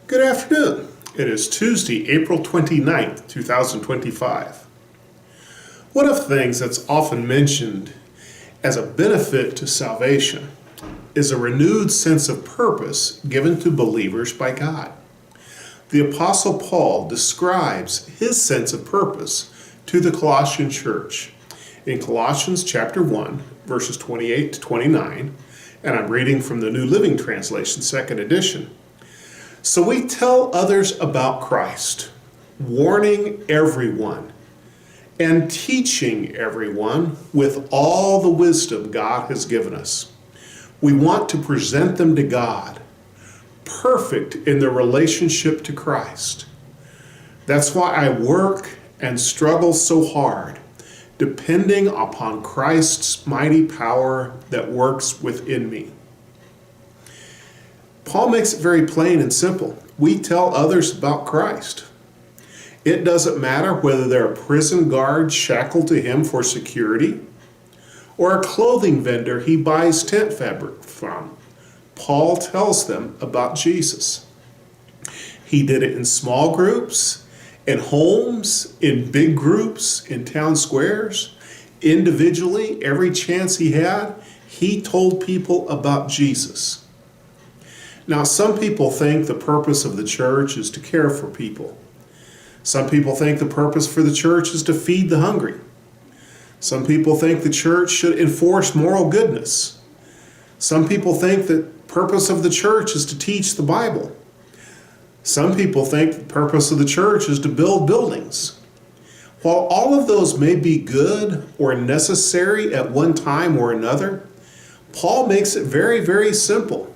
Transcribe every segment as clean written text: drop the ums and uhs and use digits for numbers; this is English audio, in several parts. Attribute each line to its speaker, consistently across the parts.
Speaker 1: Good afternoon. It is Tuesday, April 29th, 2025. One of the things that's often mentioned as a benefit to salvation is a renewed sense of purpose given to believers by God. The Apostle Paul describes his sense of purpose to the Colossian church in Colossians chapter 1, verses 28 to 29, and I'm reading from the New Living Translation, second edition. So we tell others about Christ, warning everyone and teaching everyone with all the wisdom God has given us. We want to present them to God, perfect in their relationship to Christ. That's why I work and struggle so hard, depending upon Christ's mighty power that works within me. Paul makes it very plain and simple. We tell others about Christ. It doesn't matter whether they're a prison guard shackled to him for security or a clothing vendor he buys tent fabric from. Paul tells them about Jesus. He did it in small groups, in homes, in big groups, in town squares, individually, every chance he had, he told people about Jesus. Now, some people think the purpose of the church is to care for people. Some people think the purpose for the church is to feed the hungry. Some people think the church should enforce moral goodness. Some people think the purpose of the church is to teach the Bible. Some people think the purpose of the church is to build buildings. While all of those may be good or necessary at one time or another, Paul makes it very, very simple.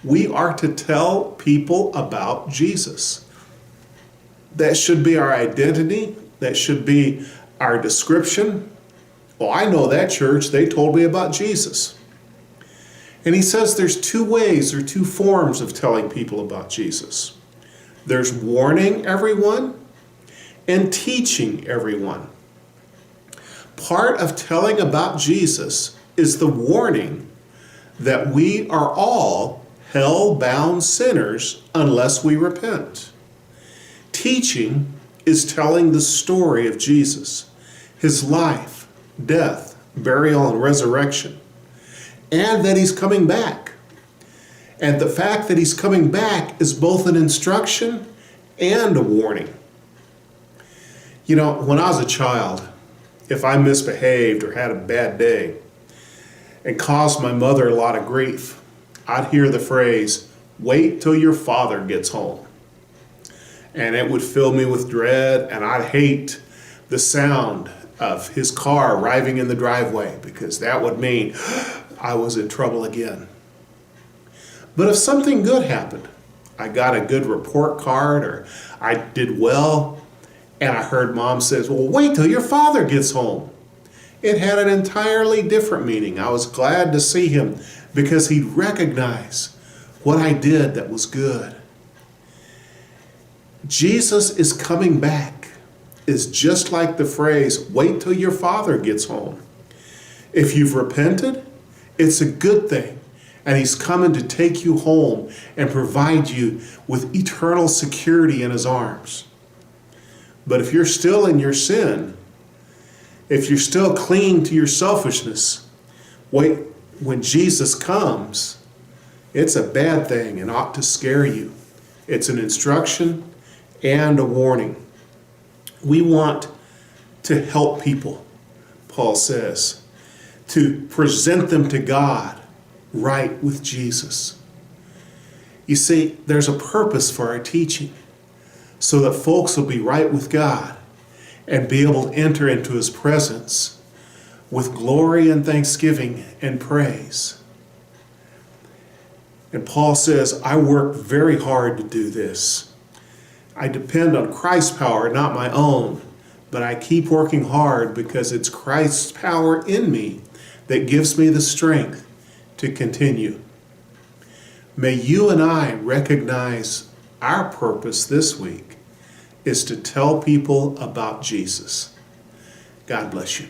Speaker 1: We are to tell people about Jesus. That should be our identity. That should be our description. Well, I know that church, they told me about Jesus. And he says there's two ways or two forms of telling people about Jesus. There's warning everyone and teaching everyone. Part of telling about Jesus is the warning that we are all hell-bound sinners unless we repent. Teaching is telling the story of Jesus, his life, death, burial, and resurrection, and that he's coming back. And the fact that he's coming back is both an instruction and a warning. You know, when I was a child, if I misbehaved or had a bad day and caused my mother a lot of grief, I'd hear the phrase, "Wait till your father gets home." And it would fill me with dread, and I'd hate the sound of his car arriving in the driveway because that would mean I was in trouble again. But if something good happened, I got a good report card or I did well, and I heard Mom says, "Well, wait till your father gets home." It had an entirely different meaning. I was glad to see him because he'd recognize what I did that was good. Jesus is coming back is just like the phrase, "Wait till your father gets home." If you've repented, it's a good thing. And he's coming to take you home and provide you with eternal security in his arms. But if you're still in your sin, if you're still clinging to your selfishness, wait, when Jesus comes, it's a bad thing and ought to scare you. It's an instruction and a warning. We want to help people, Paul says, to present them to God right with Jesus. You see, there's a purpose for our teaching so that folks will be right with God and be able to enter into his presence with glory and thanksgiving and praise. And Paul says, I work very hard to do this. I depend on Christ's power, not my own, but I keep working hard because it's Christ's power in me that gives me the strength to continue. May you and I recognize our purpose this week is to tell people about Jesus. God bless you.